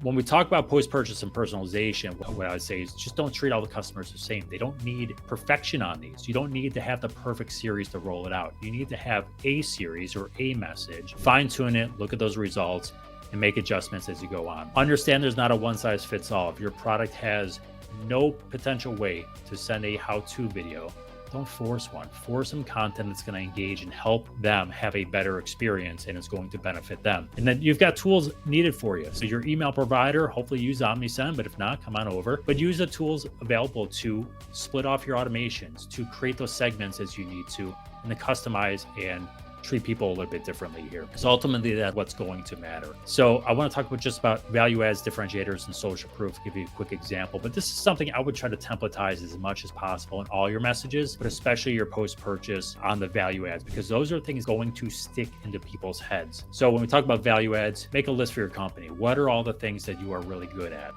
when we talk about post-purchase and personalization, what I would say is just don't treat all the customers the same. They don't need perfection on these. You don't need to have the perfect series to roll it out. You need to have a series or a message, fine tune it, look at those results, and make adjustments as you go on. Understand there's not a one size fits all. If your product has no potential way to send a how-to video, don't force one. Force some content that's going to engage and help them have a better experience, and it's going to benefit them. And then you've got tools needed for you. So your email provider, hopefully use Omnisend, but if not, come on over. But use the tools available to split off your automations, to create those segments as you need to, and to customize and treat people a little bit differently here, because ultimately that's what's going to matter. So I want to talk about just about value adds, differentiators, and social proof. Give you a quick example, but this is something I would try to templatize as much as possible in all your messages, but especially your post-purchase on the value adds, because those are things going to stick into people's heads. So when we talk about value adds, make a list for your company. What are all the things that you are really good at?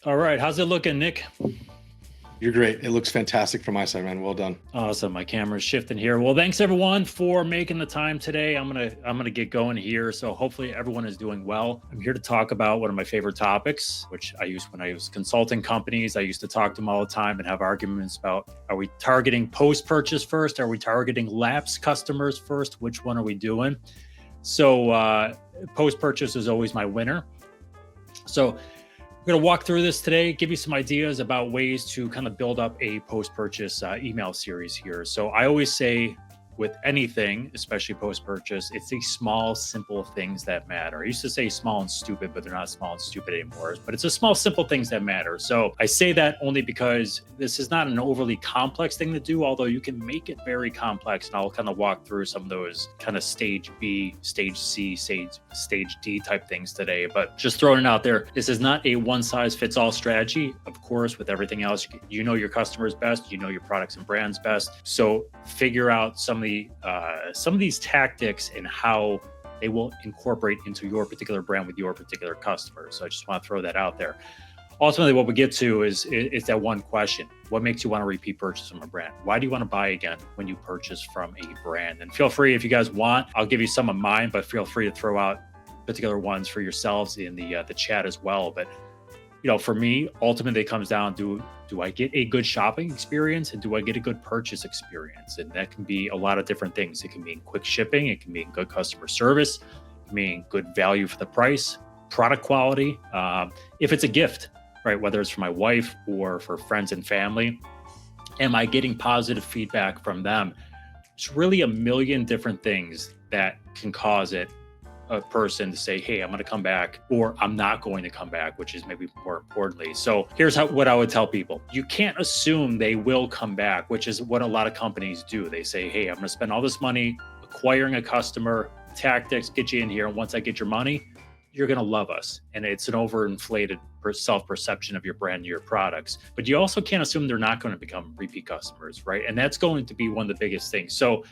All right, how's it looking, Nick? You're great. It looks fantastic from my side, man. Well done. Awesome. My camera's shifting here. Well, thanks everyone for making the time today. I'm gonna get going here. So hopefully everyone is doing well. I'm here to talk about one of my favorite topics, which I used when I was consulting companies. I used to talk to them all the time and have arguments about, are we targeting post-purchase first? Are we targeting lapsed customers first? Which one are we doing? So post-purchase is always my winner. So we're going to walk through this today, give you some ideas about ways to kind of build up a post-purchase email series here. So I always say with anything, especially post-purchase, it's the small, simple things that matter. I used to say small and stupid, but they're not small and stupid anymore. But it's the small, simple things that matter. So I say that only because this is not an overly complex thing to do, although you can make it very complex. And I'll kind of walk through some of those kind of stage B, stage C, stage D type things today. But just throwing it out there, this is not a one-size-fits-all strategy. Of course, with everything else, you know your customers best, you know your products and brands best. So figure out some of these tactics and how they will incorporate into your particular brand with your particular customers. So I just want to throw that out there. Ultimately, what we get to is that one question: what makes you want to repeat purchase from a brand? Why do you want to buy again when you purchase from a brand? And feel free, if you guys want, I'll give you some of mine, but feel free to throw out particular ones for yourselves in the chat as well. But you know, for me, ultimately, it comes down to, do I get a good shopping experience and do I get a good purchase experience? And that can be a lot of different things. It can mean quick shipping. It can mean good customer service. It can mean good value for the price, product quality. If it's a gift, right, whether it's for my wife or for friends and family, am I getting positive feedback from them? It's really a million different things that can cause a person to say, hey, I'm going to come back, or I'm not going to come back, which is maybe more importantly. So here's what I would tell people. You can't assume they will come back, which is what a lot of companies do. They say, hey, I'm going to spend all this money acquiring a customer, tactics, get you in here. And once I get your money, you're going to love us. And it's an overinflated self-perception of your brand and your products. But you also can't assume they're not going to become repeat customers, right? And that's going to be one of the biggest things. So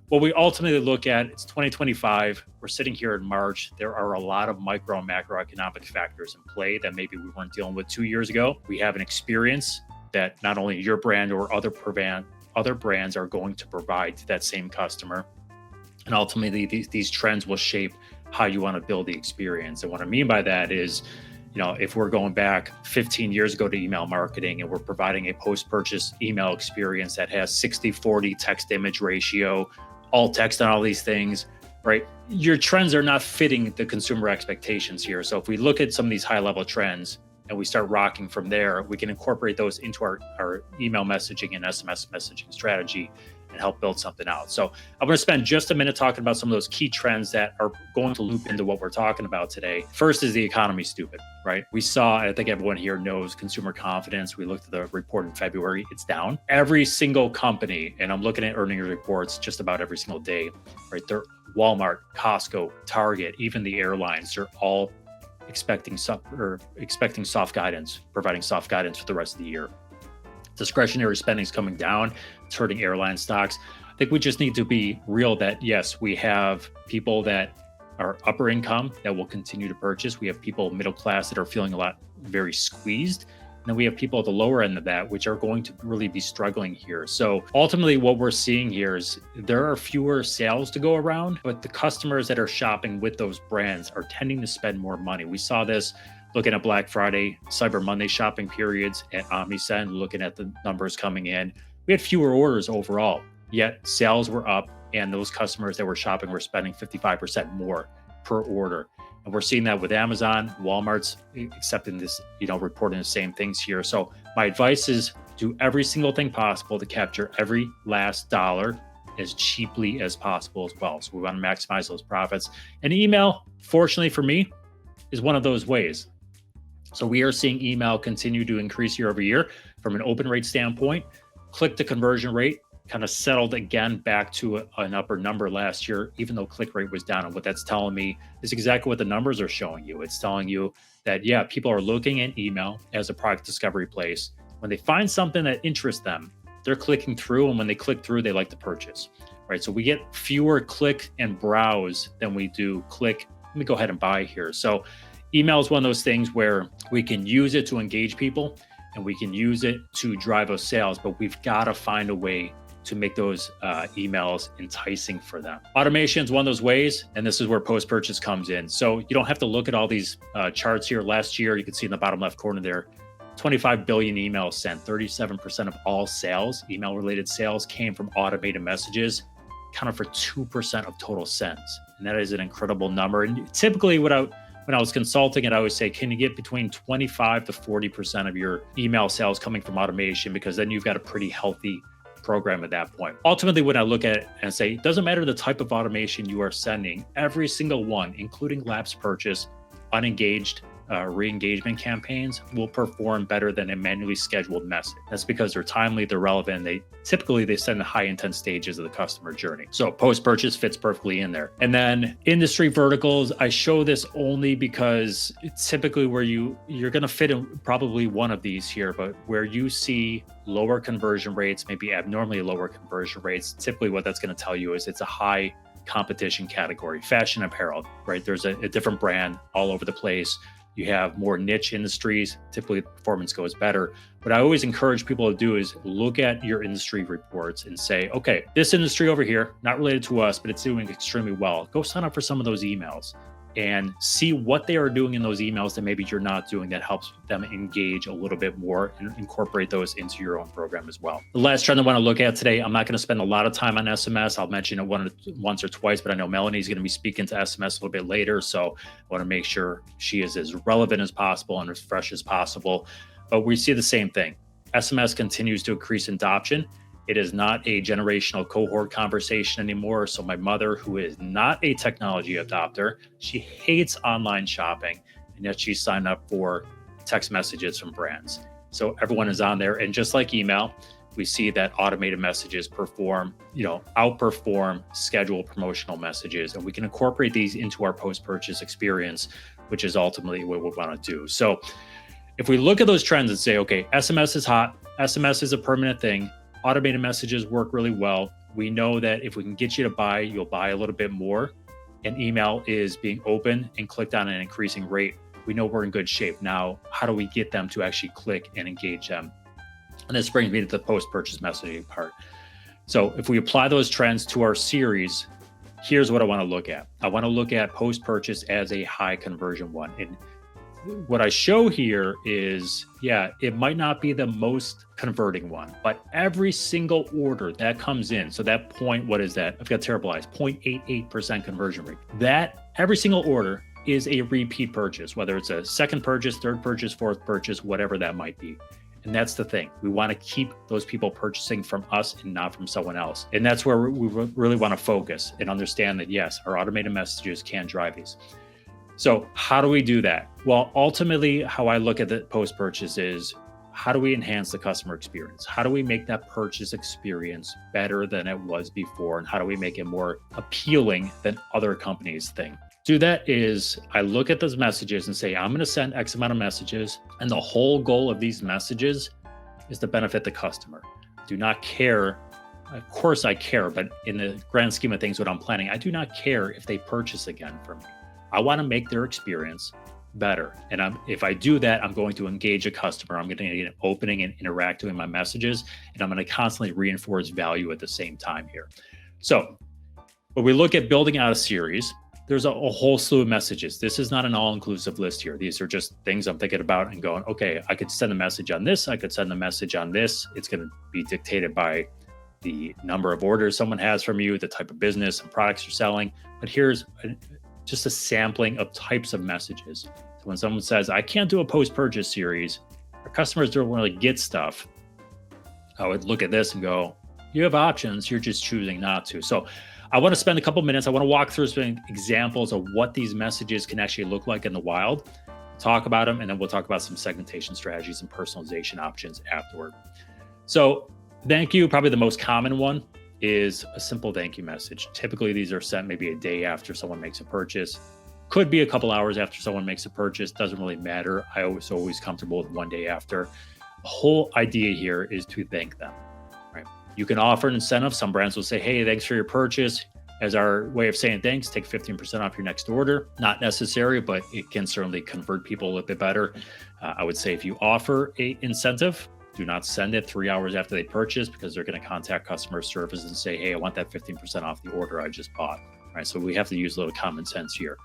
what we ultimately look at, it's 2025. We're sitting here in March. There are a lot of micro and macroeconomic factors in play that maybe we weren't dealing with 2 years ago. We have an experience that not only your brand or other brands are going to provide to that same customer. And ultimately, these trends will shape how you want to build the experience. And what I mean by that is, you know, if we're going back 15 years ago to email marketing and we're providing a post-purchase email experience that has 60-40 text-image ratio, all text on all these things, right? Your trends are not fitting the consumer expectations here. So if we look at some of these high-level trends and we start rocking from there, we can incorporate those into our email messaging and SMS messaging strategy and help build something out. So I'm going to spend just a minute talking about some of those key trends that are going to loop into what we're talking about today. First is the economy stupid, right? We saw, I think everyone here knows, consumer confidence. We looked at the report in February, it's down. Every single company, and I'm looking at earnings reports just about every single day, right? They're Walmart, Costco, Target, even the airlines, they're all expecting soft guidance, providing soft guidance for the rest of the year. Discretionary spending is coming down. It's hurting airline stocks. I think we just need to be real that, yes, we have people that are upper income that will continue to purchase. We have people middle class that are feeling very squeezed. And then we have people at the lower end of that, which are going to really be struggling here. So ultimately what we're seeing here is there are fewer sales to go around, but the customers that are shopping with those brands are tending to spend more money. We saw this looking at Black Friday, Cyber Monday shopping periods at Omnisend, looking at the numbers coming in. We had fewer orders overall, yet sales were up, and those customers that were shopping were spending 55% more per order. And we're seeing that with Amazon, Walmart's accepting this, reporting the same things here. So my advice is do every single thing possible to capture every last dollar as cheaply as possible as well. So we want to maximize those profits. And email, fortunately for me, is one of those ways. So we are seeing email continue to increase year over year from an open rate standpoint. Click to conversion rate kind of settled again back to an upper number last year, even though click rate was down. And what that's telling me is exactly what the numbers are showing you. It's telling you that, yeah, people are looking at email as a product discovery place. When they find something that interests them, they're clicking through. And when they click through, they like to purchase, right? So we get fewer click and browse than we do click. Let me go ahead and buy here. So email is one of those things where we can use it to engage people and we can use it to drive us sales, but we've got to find a way to make those emails enticing for them. Automation is one of those ways, and this is where post-purchase comes in. So you don't have to look at all these charts here. Last year, you can see in the bottom left corner there, 25 billion emails sent, 37% of all sales, email-related sales, came from automated messages, accounted for 2% of total sends. And that is an incredible number. And typically when I was consulting it, I would say, can you get between 25 to 40% of your email sales coming from automation? Because then you've got a pretty healthy program at that point. Ultimately, when I look at it and say, it doesn't matter the type of automation you are sending, every single one, including lapsed purchase, unengaged, re-engagement campaigns, will perform better than a manually scheduled message. That's because they're timely, they're relevant, they send the high intent stages of the customer journey. So post-purchase fits perfectly in there. And then industry verticals, I show this only because it's typically where you're going to fit in probably one of these here, but where you see lower conversion rates, maybe abnormally lower conversion rates, typically what that's going to tell you is it's a high competition category. Fashion apparel, right? There's a different brand all over the place. You have more niche industries, typically performance goes better. What I always encourage people to do is look at your industry reports and say, okay, this industry over here, not related to us, but it's doing extremely well. Go sign up for some of those emails and see what they are doing in those emails that maybe you're not doing that helps them engage a little bit more and incorporate those into your own program as well. The last trend I want to look at today, I'm not going to spend a lot of time on SMS. I'll mention it once or twice, but I know Melanie's going to be speaking to SMS a little bit later. So I want to make sure she is as relevant as possible and as fresh as possible. But we see the same thing. SMS continues to increase adoption. It is not a generational cohort conversation anymore. So my mother, who is not a technology adopter, she hates online shopping, and yet she signed up for text messages from brands. So everyone is on there. And just like email, we see that automated messages outperform scheduled promotional messages. And we can incorporate these into our post-purchase experience, which is ultimately what we want to do. So if we look at those trends and say, okay, SMS is hot, SMS is a permanent thing, automated messages work really well. We know that if we can get you to buy, you'll buy a little bit more. And email is being open and clicked on at an increasing rate. We know we're in good shape. Now, how do we get them to actually click and engage them? And this brings me to the post-purchase messaging part. So if we apply those trends to our series, here's what I want to look at. I want to look at post-purchase as a high conversion one. And what I show here is, it might not be the most converting one, but every single order that comes in, so that point, what is that? I've got terrible eyes, 0.88% conversion rate. That every single order is a repeat purchase, whether it's a second purchase, third purchase, fourth purchase, whatever that might be. And that's the thing. We want to keep those people purchasing from us and not from someone else. And that's where we really want to focus and understand that, yes, our automated messages can drive these. So how do we do that? Well, ultimately, how I look at the post-purchase is, how do we enhance the customer experience? How do we make that purchase experience better than it was before? And how do we make it more appealing than other companies think? Do that is, I look at those messages and say, I'm going to send X amount of messages. And the whole goal of these messages is to benefit the customer. Do not care. Of course I care, but in the grand scheme of things, what I'm planning, I do not care if they purchase again from me. I want to make their experience better. And if I do that, I'm going to engage a customer. I'm going to get an opening and interacting with my messages, and I'm going to constantly reinforce value at the same time here. So when we look at building out a series, there's a whole slew of messages. This is not an all-inclusive list here. These are just things I'm thinking about and going, okay, I could send a message on this. I could send a message on this. It's going to be dictated by the number of orders someone has from you, the type of business and products you're selling. But here's just a sampling of types of messages. So when someone says, I can't do a post-purchase series, our customers don't really get stuff, I would look at this and go, you have options, you're just choosing not to. So I want to spend a couple minutes. I want to walk through some examples of what these messages can actually look like in the wild, talk about them, and then we'll talk about some segmentation strategies and personalization options afterward. So thank you, probably the most common one is a simple thank you message. Typically, these are sent maybe a day after someone makes a purchase. Could be a couple hours after someone makes a purchase. Doesn't really matter. I was always comfortable with one day after. The whole idea here is to thank them. You can offer an incentive. Some brands will say, hey, thanks for your purchase. As our way of saying thanks, take 15% off your next order. Not necessary, but it can certainly convert people a little bit better. I would say if you offer an incentive, do not send it 3 hours after they purchase, because they're going to contact customer service and say, hey, I want that 15% off the order I just bought. Right? So we have to use a little common sense here.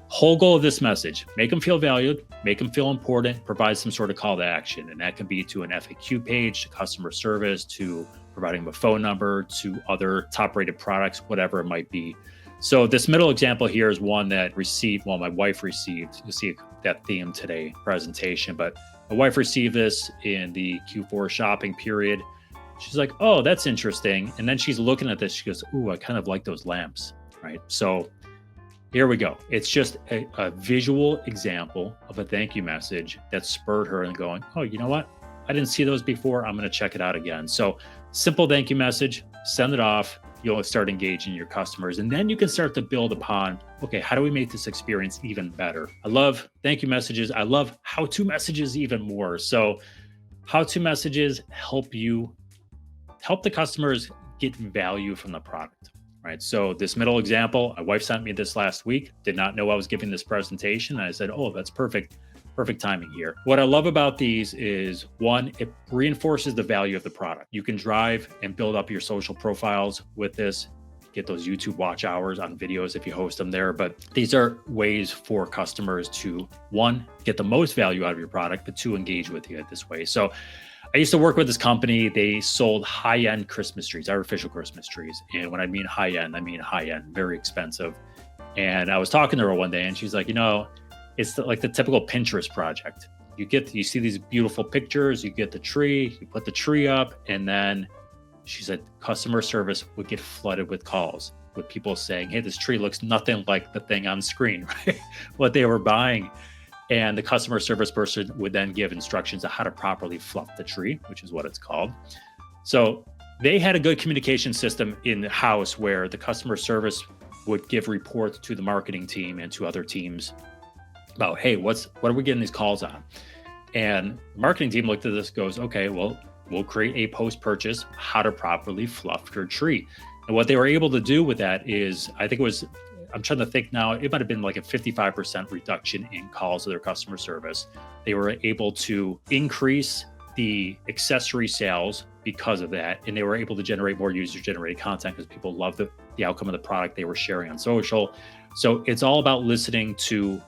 Whole goal of this message, make them feel valued, make them feel important, provide some sort of call to action. And that can be to an FAQ page, to customer service, to providing them a phone number, to other top-rated products, whatever it might be. So this middle example here is one that my wife received. You'll see that theme today presentation, but my wife received this in the Q4 shopping period. She's like, oh, that's interesting. And then she's looking at this. She goes, ooh, I kind of like those lamps, right? So here we go. It's just a visual example of a thank you message that spurred her and going, oh, you know what? I didn't see those before. I'm going to check it out again. So simple thank you message, send it off. You'll start engaging your customers. And then you can start to build upon, okay, how do we make this experience even better? I love thank you messages. I love how-to messages even more. So how-to messages help the customers get value from the product, right? So this middle example, my wife sent me this last week, did not know I was giving this presentation. And I said, oh, that's perfect timing here. What I love about these is, one, it reinforces the value of the product. You can drive and build up your social profiles with this, get those YouTube watch hours on videos if you host them there. But these are ways for customers to, one, get the most value out of your product, but two, engage with you this way. So I used to work with this company. They sold high-end Christmas trees, artificial Christmas trees. And when I mean high-end, I mean high-end, very expensive. And I was talking to her one day and she's like, it's like the typical Pinterest project. You see these beautiful pictures, you get the tree, you put the tree up, and then she said customer service would get flooded with calls with people saying, hey, this tree looks nothing like the thing on screen, right? What they were buying. And the customer service person would then give instructions on how to properly fluff the tree, which is what it's called. So they had a good communication system in the house where the customer service would give reports to the marketing team and to other teams about, hey, what are we getting these calls on? And the marketing team looked at this, goes, okay, well, we'll create a post-purchase how to properly fluff your tree. And what they were able to do with that is, I'm trying to think now, it might have been like a 55% reduction in calls to their customer service. They were able to increase the accessory sales because of that. And they were able to generate more user-generated content because people loved the outcome of the product they were sharing on social. So it's all about listening to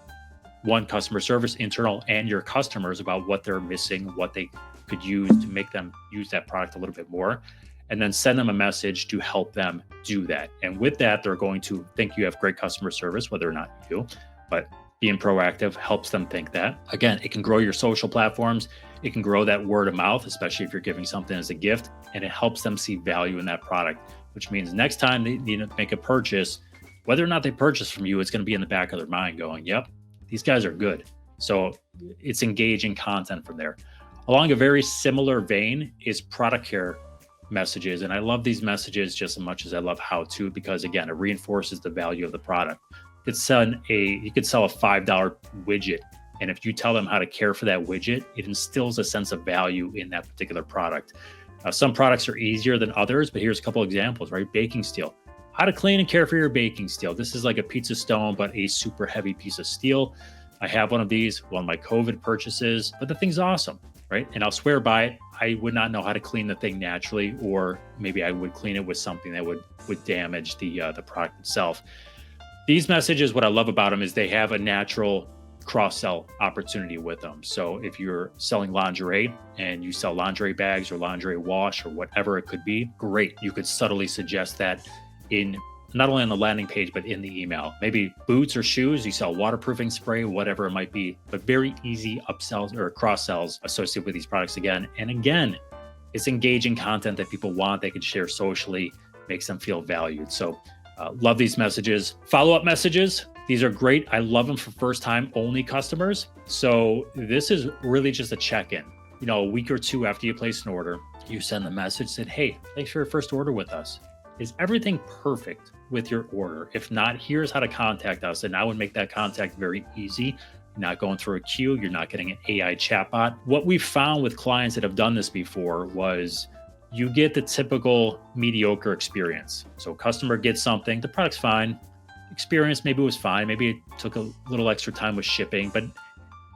customer service, internal, and your customers about what they're missing, what they could use to make them use that product a little bit more, and then send them a message to help them do that. And with that, they're going to think you have great customer service, whether or not you do, but being proactive helps them think that. Again, it can grow your social platforms. It can grow that word of mouth, especially if you're giving something as a gift, and it helps them see value in that product, which means next time they need to make a purchase, whether or not they purchase from you, it's going to be in the back of their mind going, yep, these guys are good. So it's engaging content from there. Along a very similar vein is product care messages. And I love these messages just as much as I love how to, because again, it reinforces the value of the product. You could sell a $5 widget. And if you tell them how to care for that widget, it instills a sense of value in that particular product. Some products are easier than others, but here's a couple examples, right? Baking steel. How to clean and care for your baking steel. This is like a pizza stone, but a super heavy piece of steel. I have one of these, one of my COVID purchases, but the thing's awesome, right? And I'll swear by it. I would not know how to clean the thing naturally, or maybe I would clean it with something that would damage the product itself. These messages, what I love about them is they have a natural cross-sell opportunity with them. So if you're selling lingerie and you sell lingerie bags or lingerie wash or whatever it could be, great. You could subtly suggest that in not only on the landing page, but in the email. Maybe boots or shoes, you sell waterproofing spray, whatever it might be, but very easy upsells or cross-sells associated with these products again. And again, it's engaging content that people want, they can share socially, makes them feel valued. So love these messages. Follow-up messages, these are great. I love them for first-time only customers. So this is really just a check-in. You know, a week or two after you place an order, you send a message that, hey, thanks for your first order with us. Is everything perfect with your order? If not, here's how to contact us. And I would make that contact very easy. You're not going through a queue. You're not getting an AI chatbot. What we've found with clients that have done this before was you get the typical mediocre experience. So customer gets something, the product's fine. Experience maybe was fine. Maybe it took a little extra time with shipping, but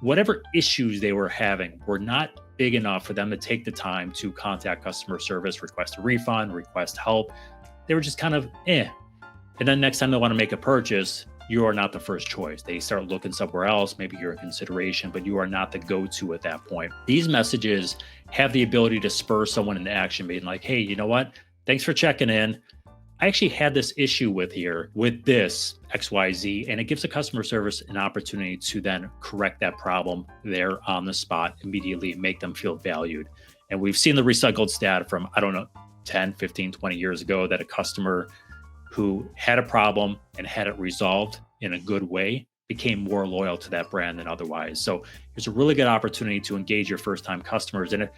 whatever issues they were having were not big enough for them to take the time to contact customer service, request a refund, request help. They were just kind of And then next time they want to make a purchase, you are not the first choice. They start looking somewhere else. Maybe you're a consideration, but you are not the go-to at that point. These messages have the ability to spur someone into action, being like, hey, you know what? Thanks for checking in. I actually had this issue with this XYZ, and it gives the customer service an opportunity to then correct that problem there on the spot immediately, make them feel valued. And we've seen the recycled stat from, 10, 15, 20 years ago that a customer who had a problem and had it resolved in a good way became more loyal to that brand than otherwise. So it's a really good opportunity to engage your first-time customers. And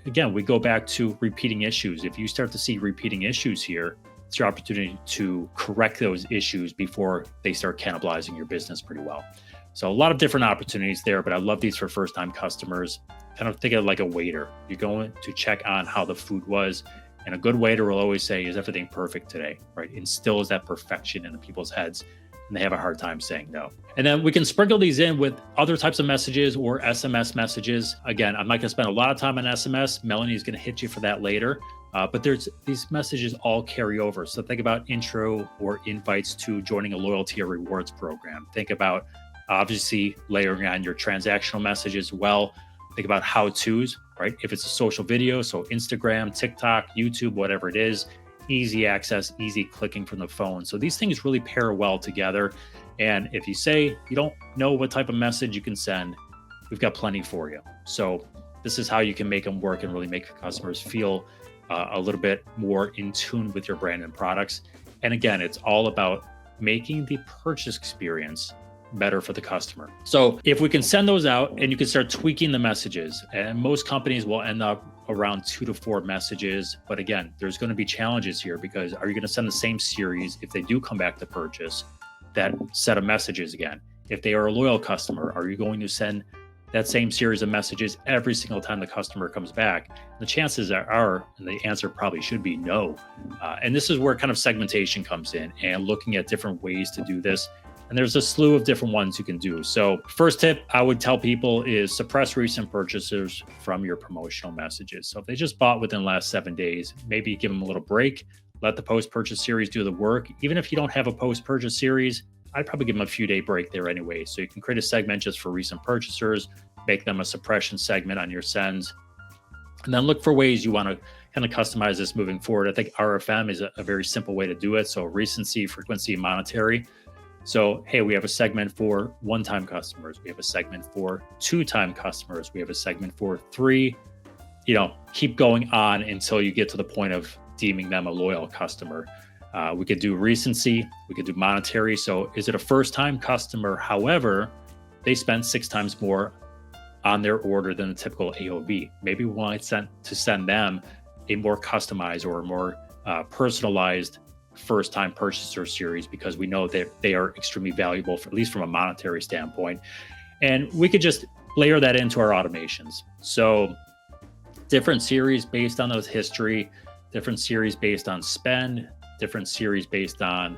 again, we go back to repeating issues. If you start to see repeating issues here, it's your opportunity to correct those issues before they start cannibalizing your business pretty well. So a lot of different opportunities there, but I love these for first-time customers. Kind of think of it like a waiter. You're going to check on how the food was, and a good waiter will always say, is everything perfect today, right? Instills that perfection into people's heads, and they have a hard time saying no. And then we can sprinkle these in with other types of messages or SMS messages. Again, I'm not gonna spend a lot of time on SMS. Melanie is gonna hit you for that later. But these messages all carry over. So think about intro or invites to joining a loyalty or rewards program. Think about obviously layering on your transactional message as well. Think about how-tos, right? If it's a social video, so Instagram, TikTok, YouTube, whatever it is, easy access, easy clicking from the phone. So these things really pair well together. And if you say you don't know what type of message you can send, we've got plenty for you. So this is how you can make them work and really make customers feel a little bit more in tune with your brand and products. And again, it's all about making the purchase experience better for the customer. So if we can send those out and you can start tweaking the messages, and most companies will end up around 2 to 4 messages. But again, there's going to be challenges here, because are you going to send the same series if they do come back to purchase, that set of messages again? If they are a loyal customer, are you going to send that same series of messages every single time the customer comes back? The chances are, and the answer probably should be no. And this is where kind of segmentation comes in, and looking at different ways to do this. And there's a slew of different ones you can do. So first tip I would tell people is suppress recent purchasers from your promotional messages. So if they just bought within the last 7 days, maybe give them a little break, let the post-purchase series do the work. Even if you don't have a post-purchase series, I'd probably give them a few-day break there anyway. So you can create a segment just for recent purchasers, make them a suppression segment on your sends, and then look for ways you want to kind of customize this moving forward. I think RFM is a very simple way to do it. So recency, frequency, monetary. So, hey, we have a segment for one-time customers. We have a segment for two-time customers. We have a segment for 3, keep going on until you get to the point of deeming them a loyal customer. We could do recency. We could do monetary. So is it a first-time customer? However, they spend 6 times more on their order than the typical AOV. Maybe we want to send them a more customized or a more personalized first-time purchaser series, because we know that they are extremely valuable, at least from a monetary standpoint. And we could just layer that into our automations. So different series based on those history, different series based on spend, different series based on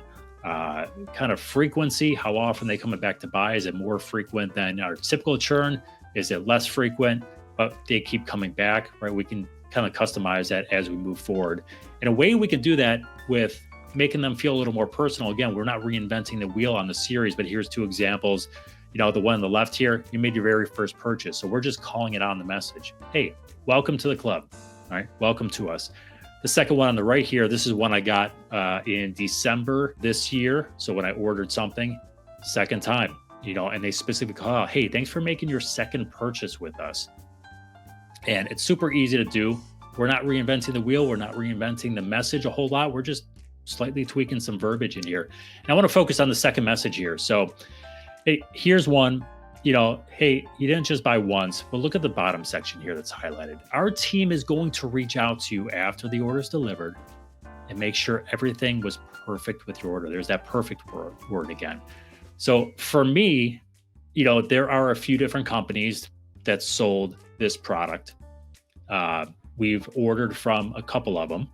kind of frequency, how often they coming back to buy. Is it more frequent than our typical churn? Is it less frequent, but they keep coming back, right? We can kind of customize that as we move forward. In a way, we can do that with making them feel a little more personal. Again, we're not reinventing the wheel on the series, but here's two examples. The one on the left here, you made your very first purchase. So we're just calling it on the message. Hey, welcome to the club, all right? Welcome to us. The second one on the right here, this is one I got in December this year. So when I ordered something, second time, and they specifically call out, hey, thanks for making your second purchase with us. And it's super easy to do. We're not reinventing the wheel. We're not reinventing the message a whole lot. We're just slightly tweaking some verbiage in here. And I want to focus on the second message here. So hey, here's one, hey, you didn't just buy once, but look at the bottom section here that's highlighted. Our team is going to reach out to you after the order is delivered and make sure everything was perfect with your order. There's that perfect word again. So for me, there are a few different companies that sold this product. We've ordered from a couple of them,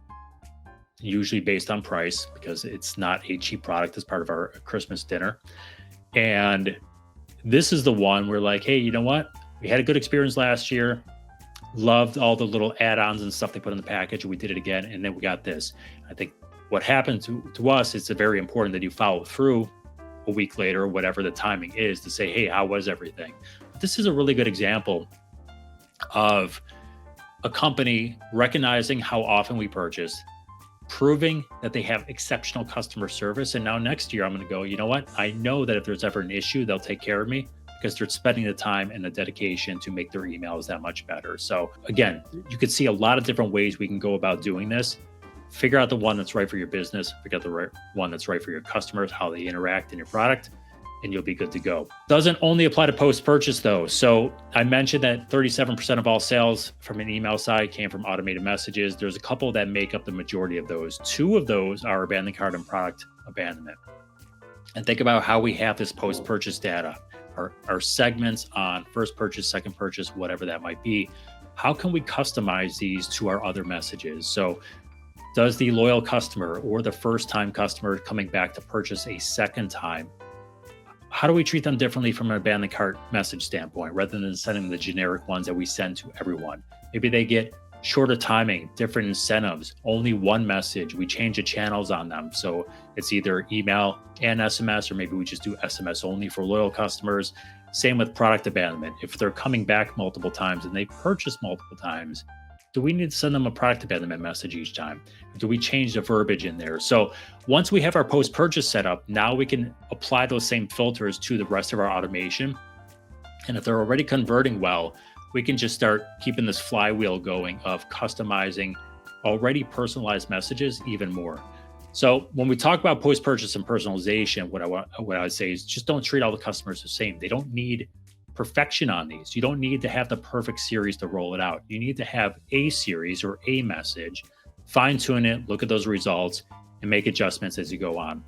usually based on price, because it's not a cheap product as part of our Christmas dinner. And this is the one we're like, hey, you know what? We had a good experience last year. Loved all the little add-ons and stuff they put in the package. And we did it again. And then we got this. I think what happened to us, it's very important that you follow through a week later, whatever the timing is, to say, hey, how was everything? But this is a really good example of a company recognizing how often we purchase, proving that they have exceptional customer service. And now next year, I'm going to go, you know what? I know that if there's ever an issue, they'll take care of me because they're spending the time and the dedication to make their emails that much better. So again, you could see a lot of different ways we can go about doing this. Figure out the one that's right for your business, figure out the right one that's right for your customers, how they interact in your product, and you'll be good to go. Doesn't only apply to post-purchase though. So I mentioned that 37% of all sales from an email side came from automated messages. There's a couple that make up the majority of those. Two of those are abandoned cart and product abandonment. And think about how we have this post-purchase data, our segments on first purchase, second purchase, whatever that might be. How can we customize these to our other messages? So does the loyal customer or the first-time customer coming back to purchase a second time, how do we treat them differently from an abandoned cart message standpoint, rather than sending the generic ones that we send to everyone? Maybe they get shorter timing, different incentives, only one message. We change the channels on them. So it's either email and SMS, or maybe we just do SMS only for loyal customers. Same with product abandonment. If they're coming back multiple times and they purchase multiple times, do we need to send them a product abandonment message each time? Do we change the verbiage in there? So once we have our post-purchase set up, now we can apply those same filters to the rest of our automation. And if they're already converting well, we can just start keeping this flywheel going of customizing already personalized messages even more. So when we talk about post-purchase and personalization, what I would say is just don't treat all the customers the same. They don't need perfection on these. You don't need to have the perfect series to roll it out. You need to have a series or a message, fine tune it, look at those results, and make adjustments as you go on.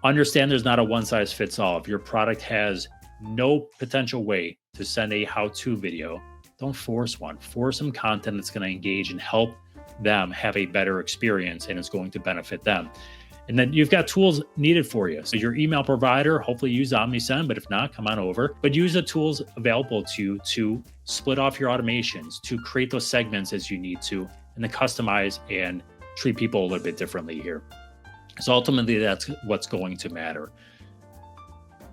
Understand there's not a one size fits all. If your product has no potential way to send a how-to video, don't force one. Force some content that's going to engage and help them have a better experience, and it's going to benefit them. And then you've got tools needed for you. So your email provider, hopefully use Omnisend, but if not, come on over. But use the tools available to you to split off your automations, to create those segments as you need to, and then customize and treat people a little bit differently here. So ultimately, that's what's going to matter.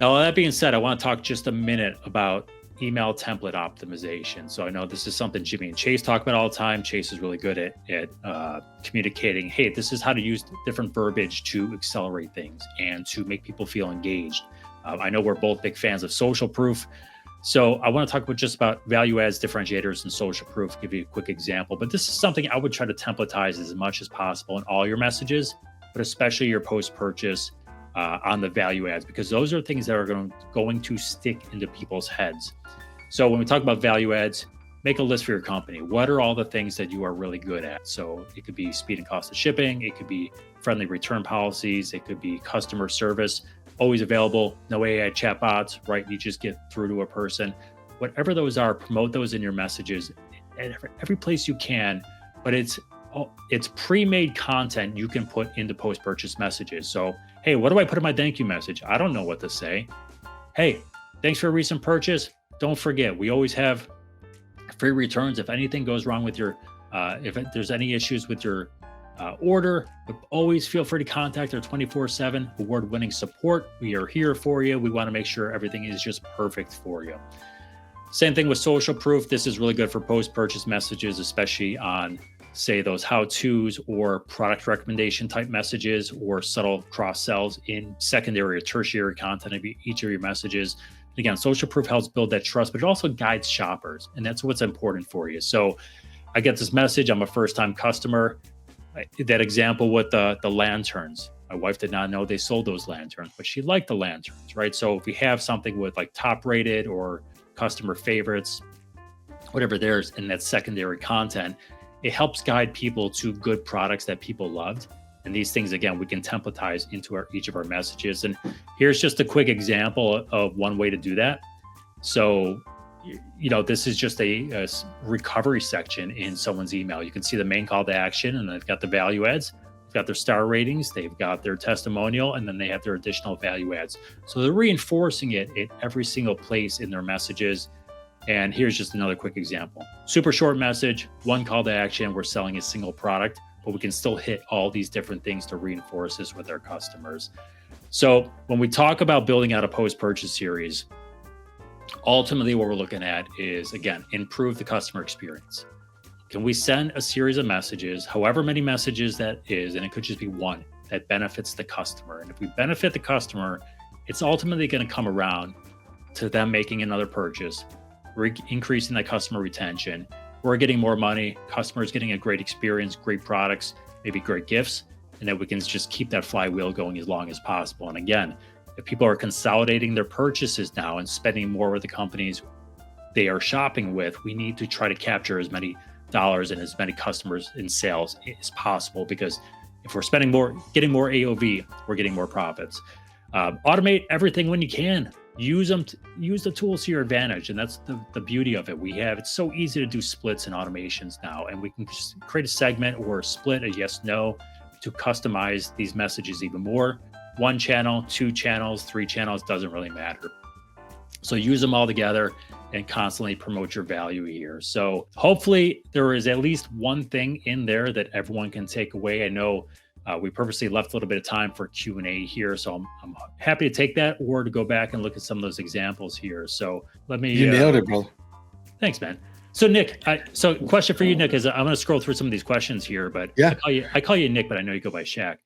Now, that being said, I want to talk just a minute about email template optimization. So I know this is something Jimmy and Chase talk about all the time. Chase is really good at communicating, hey, this is how to use different verbiage to accelerate things and to make people feel engaged. I know we're both big fans of social proof. So I want to talk about value adds, differentiators, and social proof, give you a quick example. But this is something I would try to templatize as much as possible in all your messages, but especially your post-purchase on the value adds, because those are things that are going to stick into people's heads. So when we talk about value adds, make a list for your company. What are all the things that you are really good at? So it could be speed and cost of shipping. It could be friendly return policies. It could be customer service, always available, no AI chatbots, right? You just get through to a person. Whatever those are, promote those in your messages at every place you can, but it's pre-made content you can put into post-purchase messages. So, Hey, what do I put in my thank you message? I don't know what to say. Hey, thanks for a recent purchase. Don't forget, we always have free returns. If anything goes wrong with your, there's any issues with your order, always feel free to contact our 24/7 award-winning support. We are here for you. We want to make sure everything is just perfect for you. Same thing with social proof. This is really good for post-purchase messages, especially on, say, those how-tos or product recommendation type messages or subtle cross-sells in secondary or tertiary content of each of your messages. Again, social proof helps build that trust, but it also guides shoppers, and that's what's important for you. So I get this message, I'm a first-time customer. That example with the lanterns. My wife did not know they sold those lanterns, but she liked the lanterns, right? So if we have something with like top rated or customer favorites, whatever there's in that secondary content, it helps guide people to good products that people loved. And these things, again, we can templatize into each of our messages. And here's just a quick example of one way to do that. So, this is just a recovery section in someone's email. You can see the main call to action, and they've got the value adds. They've got their star ratings, they've got their testimonial, and then they have their additional value adds. So they're reinforcing it at every single place in their messages. And here's just another quick example. Super short message, one call to action. We're selling a single product, but we can still hit all these different things to reinforce this with our customers. So when we talk about building out a post-purchase series, ultimately what we're looking at is, again, improve the customer experience. Can we send a series of messages, however many messages that is, and it could just be one, that benefits the customer? And if we benefit the customer, it's ultimately going to come around to them making another purchase, increasing that customer retention. We're getting more money, customers getting a great experience, great products, maybe great gifts, and then we can just keep that flywheel going as long as possible. And again, if people are consolidating their purchases now and spending more with the companies they are shopping with, we need to try to capture as many dollars and as many customers in sales as possible, because if we're spending more, getting more AOV, we're getting more profits. Automate everything when you can. Use the tools to your advantage. And that's the beauty of it. It's so easy to do splits and automations now, and we can just create a segment or a split, a yes, no, to customize these messages even more. 1 channel, 2 channels, 3 channels, doesn't really matter. So use them all together and constantly promote your value here. So hopefully there is at least one thing in there that everyone can take away. I know we purposely left a little bit of time for Q&A here, so I'm happy to take that or to go back and look at some of those examples here. So let me— You nailed it, bro. Thanks, man. So Nick, so question for you, Nick, is I'm going to scroll through some of these questions here, but yeah, I call you Nick, but I know you go by Shaq.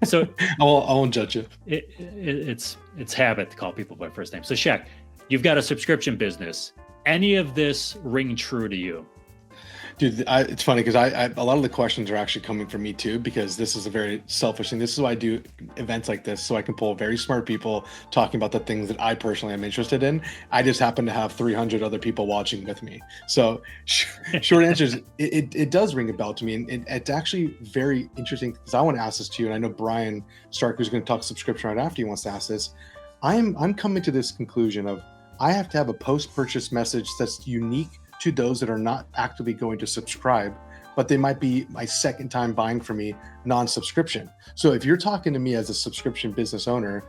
So I won't judge you. It's habit to call people by first name. So Shaq, you've got a subscription business. Any of this ring true to you? Dude, it's funny because I a lot of the questions are actually coming from me too, because this is a very selfish thing. This is why I do events like this, so I can pull very smart people talking about the things that I personally am interested in. I just happen to have 300 other people watching with me. So short answer is it does ring a bell to me. And it's actually very interesting because I want to ask this to you. And I know Brian Stark, who's going to talk subscription right after, he wants to ask this. I'm coming to this conclusion of I have to have a post-purchase message that's unique to those that are not actively going to subscribe, but they might be my second time buying from me, non-subscription. So if you're talking to me as a subscription business owner,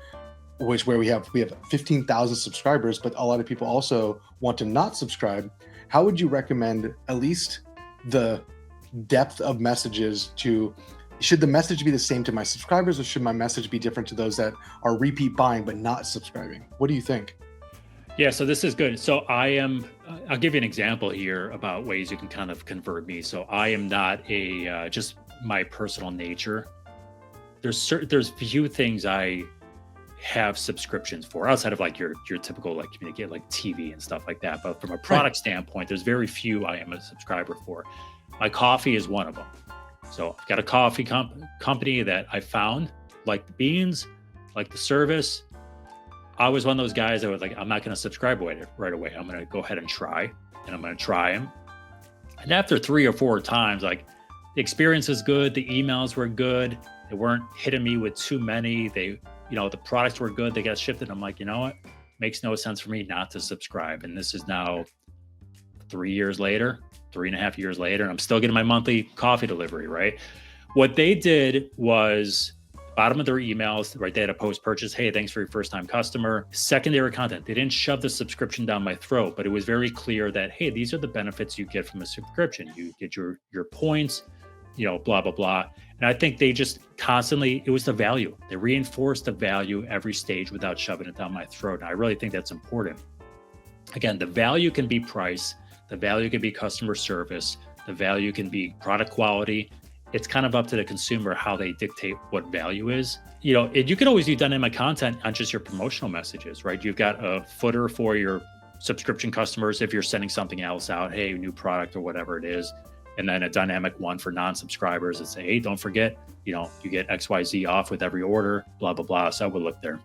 where we have 15,000 subscribers, but a lot of people also want to not subscribe, how would you recommend at least the depth of messages should the message be the same to my subscribers, or should my message be different to those that are repeat buying but not subscribing? What do you think? Yeah, so this is good. So I'll give you an example here about ways you can kind of convert me. So I am not just my personal nature. There's few things I have subscriptions for outside of like your typical like communicate like TV and stuff like that. But from a product standpoint, there's very few I am a subscriber for. My coffee is one of them. So I've got a coffee company that I found, like the beans, like the service. I was one of those guys that was like, I'm not going to subscribe right away. I'm going to go ahead and try, and I'm going to try them. And after 3 or 4 times, like the experience was good. The emails were good. They weren't hitting me with too many. The products were good. They got shipped. And I'm like, you know what? Makes no sense for me not to subscribe. And this is now 3 years later, 3.5 years later, and I'm still getting my monthly coffee delivery, right? What they did was bottom of their emails, right? They had a post-purchase, hey, thanks for your first-time customer. Secondary content, they didn't shove the subscription down my throat, but it was very clear that, hey, these are the benefits you get from a subscription. You get your points, blah, blah, blah. And I think they just constantly, it was the value. They reinforced the value every stage without shoving it down my throat. And I really think that's important. Again, the value can be price, the value can be customer service, the value can be product quality. It's kind of up to the consumer how they dictate what value is. You can always do dynamic content on just your promotional messages, right? You've got a footer for your subscription customers if you're sending something else out, hey, new product or whatever it is. And then a dynamic one for non-subscribers that say, hey, don't forget, you get XYZ off with every order, blah, blah, blah. So I would look there.